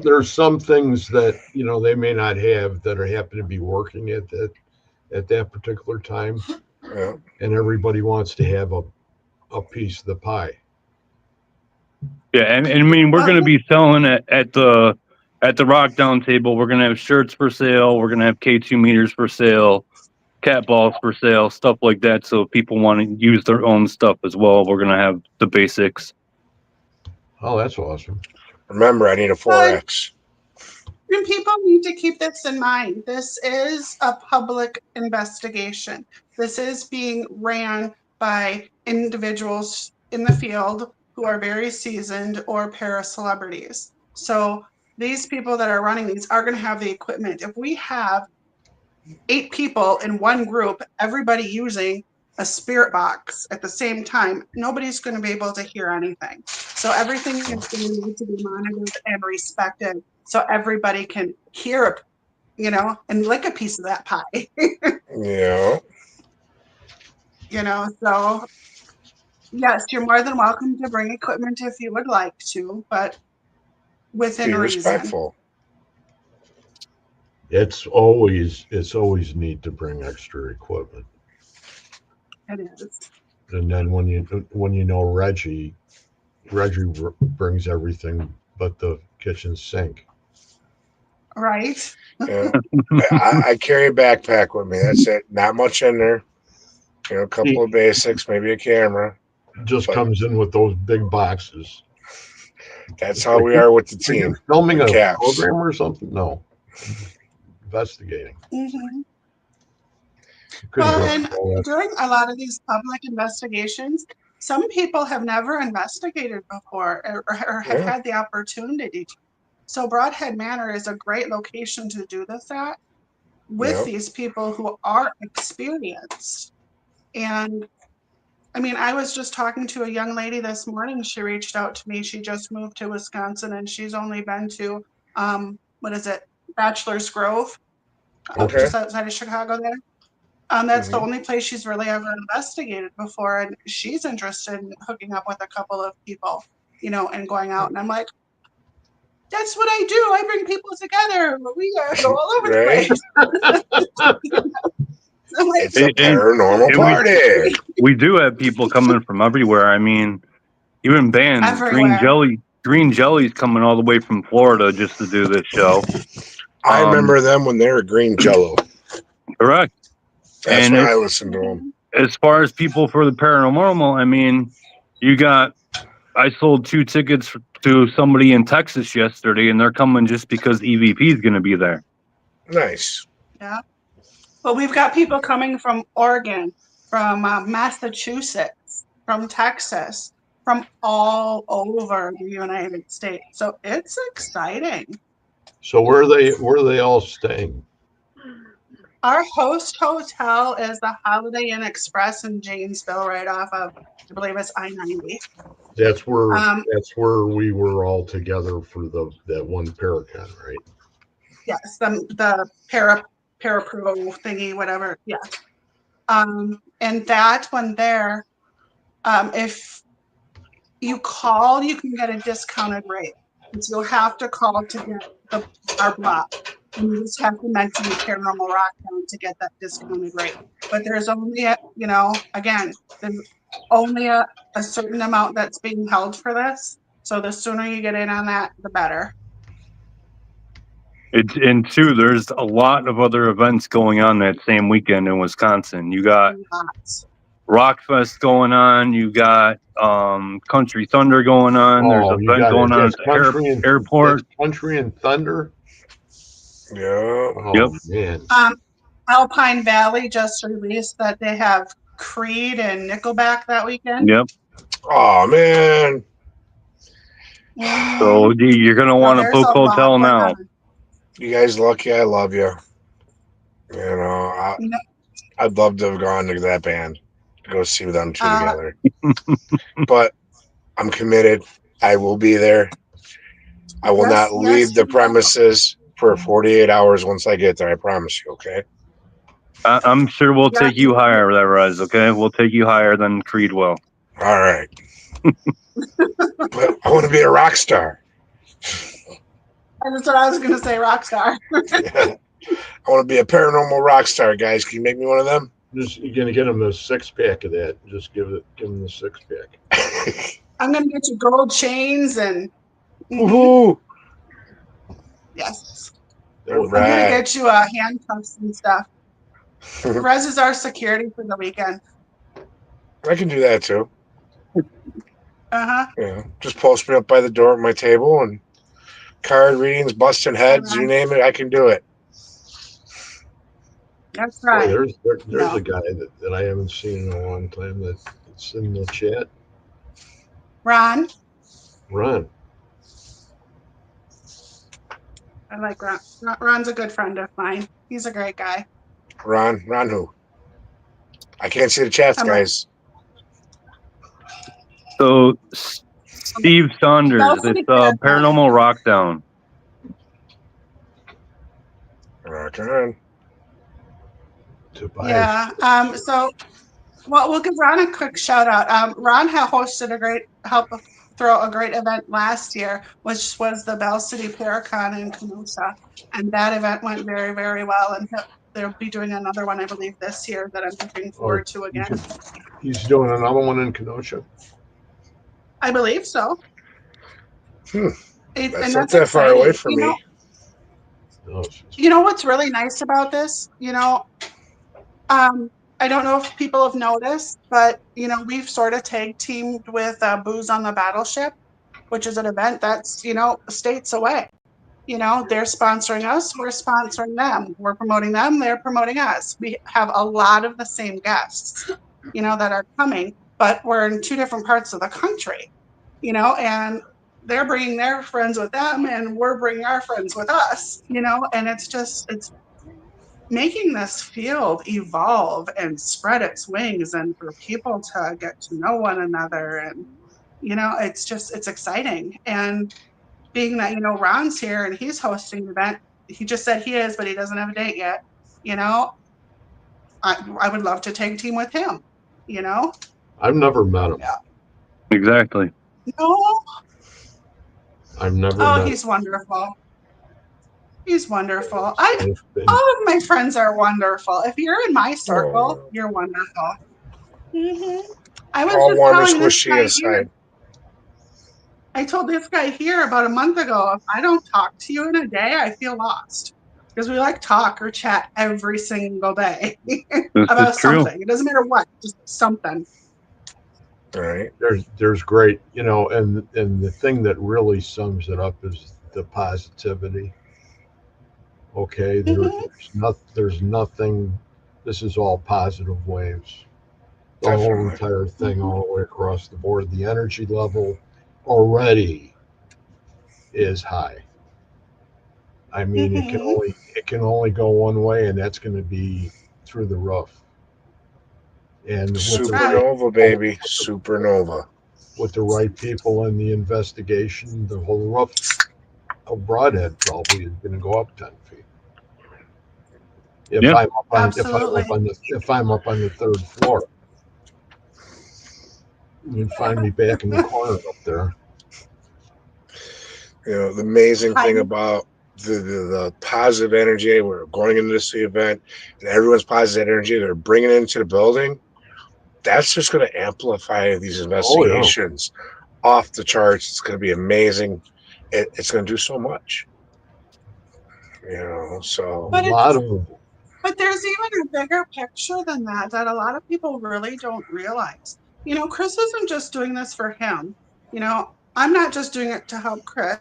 things that they may not have that happen to be working at that particular time. Yeah. And everybody wants to have a piece of the pie. Yeah, and I mean, we're going to be selling it at the Rock Down table. We're going to have shirts for sale. We're going to have K2 meters for sale, cat balls for sale, stuff like that. So if people want to use their own stuff as well, we're going to have the basics. Oh, that's awesome. Remember, I need a 4X. And people need to keep this in mind. This is a public investigation. This is being ran by individuals in the field who are very seasoned or para-celebrities. So these people that are running these are going to have the equipment. If we have 8 people in one group, everybody using a spirit box at the same time, nobody's going to be able to hear anything. So everything is going to need to be monitored and respected so everybody can hear, and lick a piece of that pie. Yeah. So yes, you're more than welcome to bring equipment if you would like to, but within reason. Respectful. It's always neat to bring extra equipment. It is. And then when you know Reggie brings everything but the kitchen sink. Right? Yeah. I carry a backpack with me. That's it. Not much in there. You know, a couple of basics, maybe a camera. Just But- comes in with those big boxes. That's how we are with the Are you team. filming The a Caps. program or something? No. Investigating. Mm-hmm. Couldn't Well, go and through all that. during a lot of these public investigations, some people have never investigated before or have Yeah. had the opportunity to. So Broadhead Manor is a great location to do this at with Yep. these people who are experienced. And I mean, I was just talking to a young lady this morning. She reached out to me. She just moved to Wisconsin and she's only been to, what is it, Bachelor's Grove, Okay. just outside of Chicago there. That's the Mhm. only place she's really ever investigated before. And she's interested in hooking up with a couple of people, you know, and going out. And I'm like, that's what I do. I bring people together. We go all over the Right? place. I'm like, It's a And- paranormal and party. We do have people coming from everywhere. I mean, even bands, Everywhere. Green Jelly's coming all the way from Florida just to do this show. I remember them when they were green jello. Correct. That's And when I it's- listened to them. As far as people for the paranormal, I mean, I sold 2 tickets to somebody in Texas yesterday, and they're coming just because EVP is going to be there. Nice. Yeah. But we've got people coming from Oregon, from Massachusetts, from Texas, from all over the United States. So it's exciting. So where are they all staying? Our host hotel is the Holiday Inn Express in Janesville, right off of, I believe it's I-90. That's where Um, we were all together for that one Paracon, right? Yes, the para-pro thingy, whatever. Yeah. And that one there, if you call, you can get a discounted rate. But you'll have to call to get our block. And you just have to mention the Paranormal Rockdown to get that discounted rate. But there's only again, there's only a certain amount that's being held for this. So the sooner you get in on that, the better. And 2, there's a lot of other events going on that same weekend in Wisconsin. You got Lots. Rockfest going on. You got Country Thunder going on. There's an you event got going it. on That's at the airport. That's Country and Thunder. Yeah. Oh Yep. man. Alpine Valley just released that they have Creed and Nickelback that weekend. Yep. Oh man. Mhm. So you're going to want to there's book a lot hotel going now. on. You guys lucky I love you. You know, No. I'd love to have gone to that band to go see them 2 Uh, together. But I'm committed. I will be there. I will not leave the you will. premises for 48 hours once I get there. I promise you, okay? I'm sure we'll Yeah. take you higher, that Rez, okay? We'll take you higher than Creed will. All right. But I want to be a rock star. That's what I was going to say, Rockstar. I want to be a paranormal rock star, guys. Can you make me one of them? Just you're gonna get them a 6-pack of that. Just give them the 6-pack. I'm going to get you gold chains and Woohoo! yes. All I'm going to right. get you handcuffs and stuff. Rez is our security for the weekend. I can do that too. Uh-huh. Yeah. Just post me up by the door at my table and card readings, busting heads, you name it, I can do it. That's Boy, right. there's No. a guy that I haven't seen in a long time that's in the chat. Ron. Ron. I like Ron. Ron's a good friend of mine. He's a great guy. Ron who? I can't see the chats, I'm like, guys. So Steve Saunders, Balcony it's Paranormal. Paranormal Rockdown. Rock on. Tobias. Yeah. So, well, we'll give Ron a quick shout out. Ron had hosted helped throw a great event last year, which was the Bell City Paracon in Kenosha, and that event went very, very well. And they'll be doing another one, I believe, this year that I'm looking forward to again. He's doing another one in Kenosha. I believe so. That's And not that's that far away exciting. from me. Oh, You know what's really nice about this? I don't know if people have noticed, but we've sort of tag teamed with Booze on the Battleship, which is an event that's states away. They're sponsoring us, we're sponsoring them. We're promoting them, they're promoting us. We have a lot of the same guests, that are coming, but we're in two different parts of the country, and they're bringing their friends with them, and we're bringing our friends with us, and it's making this field evolve and spread its wings and for people to get to know one another. And, it's exciting. And being that, Ron's here and he's hosting the event, he just said he is, but he doesn't have a date yet. I would love to tag team with him, I've never met him. Yeah. Exactly. No. I've never Oh, met he's wonderful. He's wonderful. him. All of my friends are wonderful. If you're in my circle, Oh, you're wonderful. I was all just warm and telling this squishy guy here. inside. I told this guy here about a month ago, if I don't talk to you in a day, I feel lost. Because we talk or chat every single day This about is true. something. It doesn't matter what, just something. All right. There's great, and the thing that really sums it up is the positivity. Okay, there's nothing. This is all positive waves. The whole Definitely. entire thing, all the way across the board. The energy level already is high. I mean, it can only go one way, and that's going to be through the roof. And with the right Supernova, baby. Supernova. with the right people in the investigation, the whole roof of Broadhead probably is going to go up 10 feet. If Yeah. I'm up on Absolutely. if I'm up on the third floor, you'd find me back in the corner up there. The amazing thing about the positive energy, we're going into this event, and everyone's positive energy they're bringing into the building, that's just going to amplify these investigations off the charts. It's going to be amazing. It's going to do so much. So But lot of But there's even a bigger picture than that a lot of people really don't realize. Chris isn't just doing this for him. I'm not just doing it to help Chris.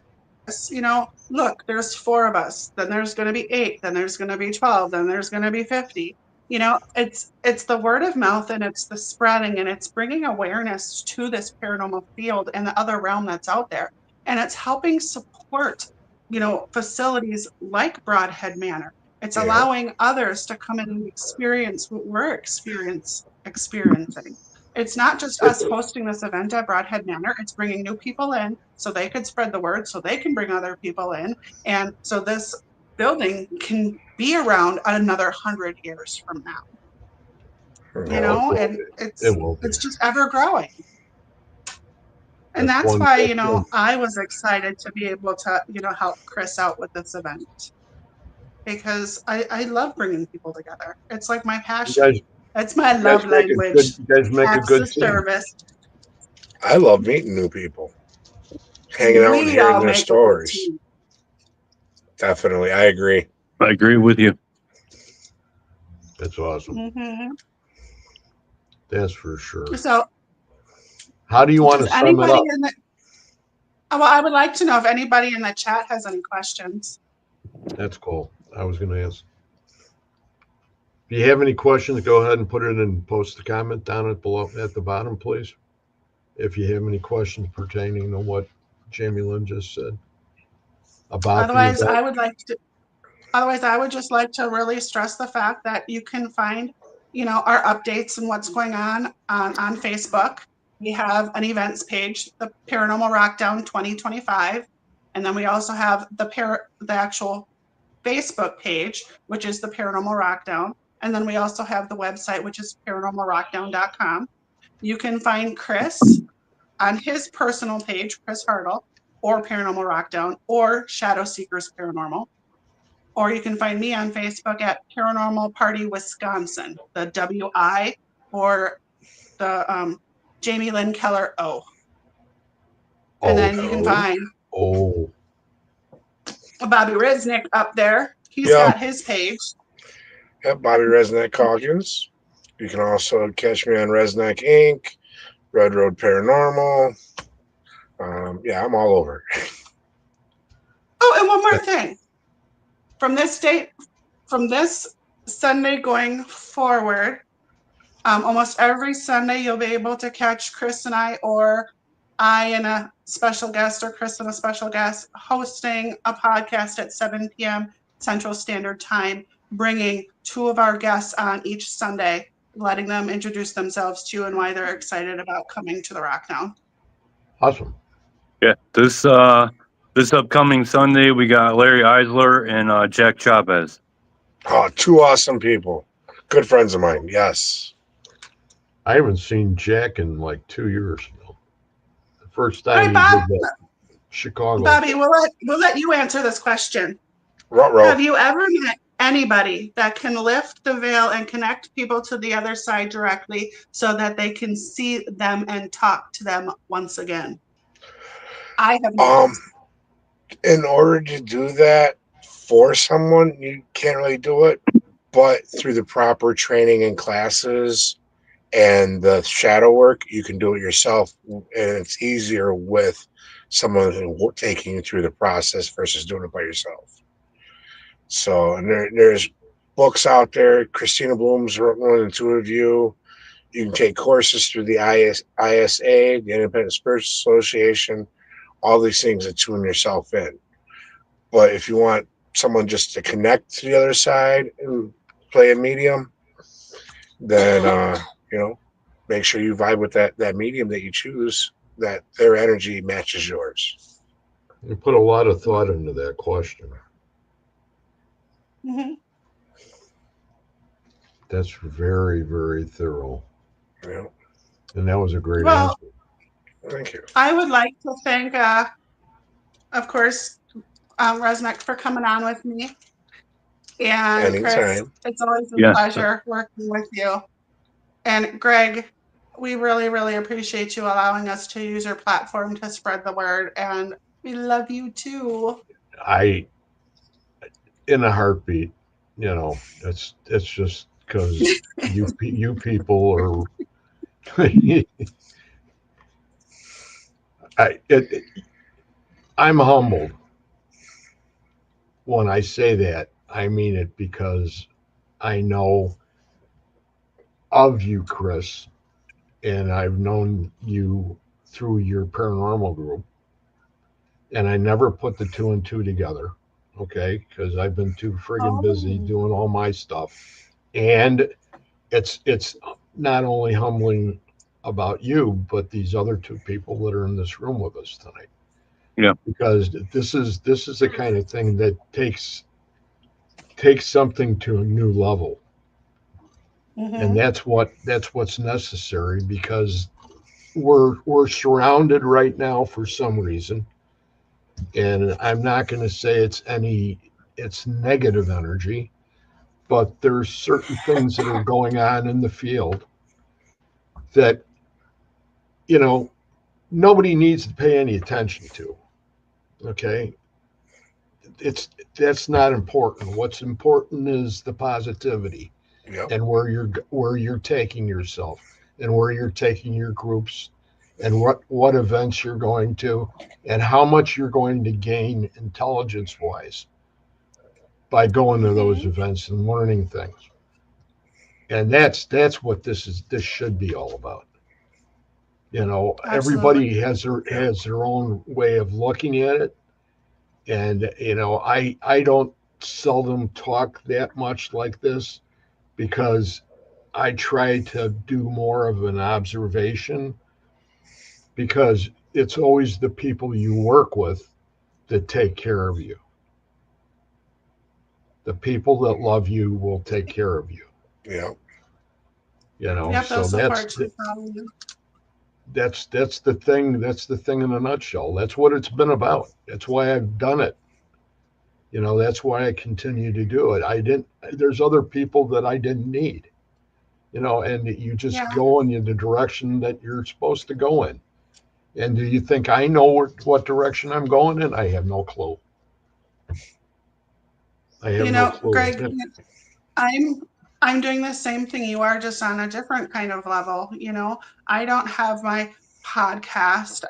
Look, there's 4 of us, then there's going to be 8, then there's going to be 12, then there's going to be 50. It's the word of mouth, and it's the spreading, and it's bringing awareness to this paranormal field and the other realm that's out there. And it's helping support, facilities like Broadhead Manor. It's allowing others to come in and experience what we're experiencing. It's not just us hosting this event at Broadhead Manor. It's bringing new people in so they could spread the word, so they can bring other people in. And so this building can be around another 100 years from now. And it's just ever growing. And that's why, I was excited to be able to, help Chris out with this event. Because I love bringing people together. It's like my passion. It's my love language. You guys make a good team. Service. I love meeting new people, hanging out and hearing their stories. Definitely, I agree. I agree with you. That's awesome. That's for sure. So, how do you want to sum it up? Well, I would like to know if anybody in the chat has any questions. That's cool. I was going to ask. If you have any questions, go ahead and put it in, post the comment down at the bottom, please. If you have any questions pertaining to what Jamie Lynn just said about Otherwise, I would just like to really stress the fact that you can find, our updates and what's going on Facebook. We have an events page, the Paranormal Rockdown 2025, and then we also have the actual Facebook page, which is the Paranormal Rockdown. And then we also have the website, which is paranormalrockdown.com. You can find Chris on his personal page, Chris Hartle, or Paranormal Rockdown, or Shadow Seekers Paranormal. or you can find me on Facebook at Paranormal Party Wisconsin, the WI or the Jamie Lynn Keller O. And then you can find Bobby Resnick up there. He's got his page. Yep, Bobby Resnick Calkins. You can also catch me on Resnick Inc., Red Road Paranormal. I'm all over. Oh, and one more thing. From this Sunday going forward, almost every Sunday you'll be able to catch Chris and I, or I and a special guest, or Chris and a special guest, hosting a podcast at 7 p.m. Central Standard Time, bringing two of our guests on each Sunday, letting them introduce themselves to you and why they're excited about coming to the Rock Now. Awesome. Yeah, this upcoming Sunday we got Larry Eisler and Jack Chavez. Oh, two awesome people. Good friends of mine, yes. I haven't seen Jack in like 2 years now. The first time Hey, he Bob. did that, Chicago. Bobby, we'll let you answer this question. Ruh-roh. Have you ever met anybody that can lift the veil and connect people to the other side directly so that they can see them and talk to them once again? I have not. In order to do that for someone, you can't really do it, but through the proper training and classes and the shadow work, you can do it yourself, and it's easier with someone taking you through the process versus doing it by yourself. So, and there's books out there. Christina Bloom's wrote one and two of you. You can take courses through the ISA, the Independent Spiritual Association, all these things that tune yourself in. But if you want someone just to connect to the other side and play a medium, then make sure you vibe with that medium that you choose, that their energy matches yours. You put a lot of thought into that question. Mm-hmm. That's very, very thorough. Yeah. And that was a great Well, answer. Thank you. I would like to thank, of course, Resnick for coming on with me. And Chris, Anytime. it's always a pleasure working with you. And Greg, we really, really appreciate you allowing us to use your platform to spread the word. And we love you too. In a heartbeat, it's just because you people are. I'm humbled when I say that. I mean it because I know of you, Chris, and I've known you through your paranormal group, and I never put the two and two together, okay? Because I've been too friggin' busy doing all my stuff, and it's not only humbling about you, but these other two people that are in this room with us tonight. Yeah, because this is the kind of thing that takes something to a new level. Mm-hmm. And that's what's necessary, because we're surrounded right now for some reason, and I'm not going to say it's negative energy, but there's certain things that are going on in the field that nobody needs to pay any attention to. Okay, that's not important. What's important is the positivity. Yep. And where you're taking yourself, and where you're taking your groups, and what events you're going to, and how much you're going to gain intelligence wise by going to those events and learning things. And that's what this should be all about. Absolutely. Everybody has their own way of looking at it. And I don't seldom talk that much like this, because I try to do more of an observation, because it's always the people you work with that take care of you. The people that love you will take care of you. Yeah. So that's the thing. That's the thing in a nutshell. That's what it's been about. That's why I've done it. You know, that's why I continue to do it. There's other people that I didn't need, you know, and you just Yeah. go in the direction that you're supposed to go in. And do you think I know what direction I'm going in? I have no clue. I have no clue. Greg, I'm doing the same thing you are, just on a different kind of level. I don't have my podcast.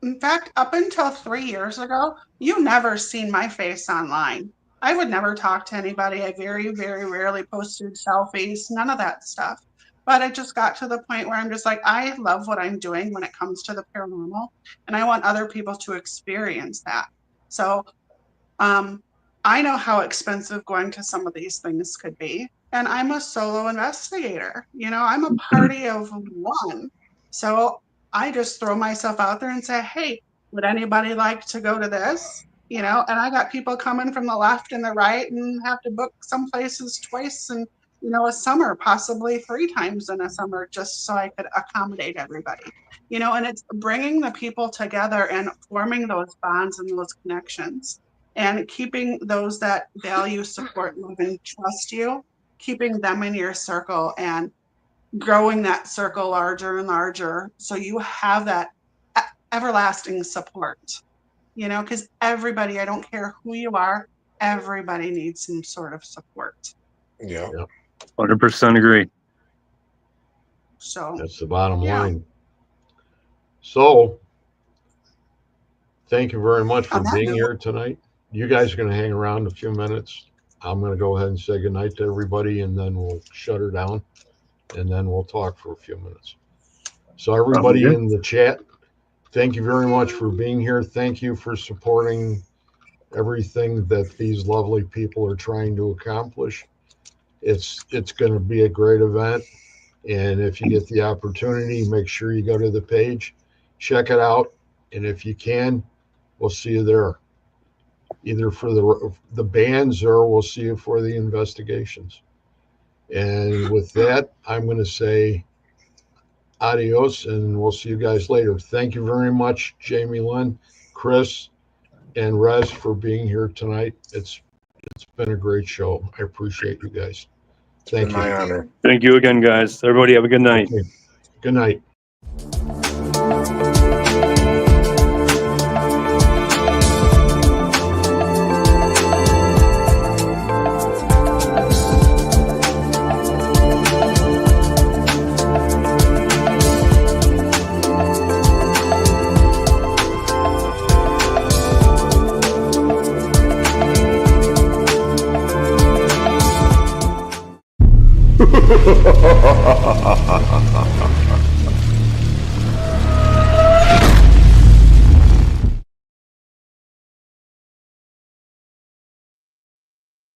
In fact, up until 3 years ago, you never seen my face online. I would never talk to anybody. I very, very rarely posted selfies, none of that stuff. But it just got to the point where I'm just like, I love what I'm doing when it comes to the paranormal, and I want other people to experience that. So, I know how expensive going to some of these things could be. And I'm a solo investigator. I'm a party of one. So I just throw myself out there and say, hey, would anybody like to go to this? And I got people coming from the left and the right and have to book some places twice and, a summer, possibly 3 times in a summer, just so I could accommodate everybody. And it's bringing the people together and forming those bonds and those connections. And keeping those that value, support, love, and trust you, keeping them in your circle and growing that circle larger and larger so you have that everlasting support, because everybody, I don't care who you are, everybody needs some sort of support. Yeah. 100% agree. So that's the bottom line. So thank you very much for being here tonight. You guys are going to hang around a few minutes. I'm going to go ahead and say goodnight to everybody, and then we'll shut her down, and then we'll talk for a few minutes. So everybody in the chat, thank you very much for being here. Thank you for supporting everything that these lovely people are trying to accomplish. It's going to be a great event, and if you get the opportunity, make sure you go to the page, check it out, and if you can, we'll see you there. Either for the bands, or we'll see you for the investigations. And with that, I'm going to say adios, and we'll see you guys later. Thank you very much, Jamie Lynn, Chris, and Rez, for being here tonight. It's been a great show. I appreciate you guys. Thank you. My honor. Thank you again, guys. Everybody have a good night. Okay. Good night. Ha ha ha ha ha!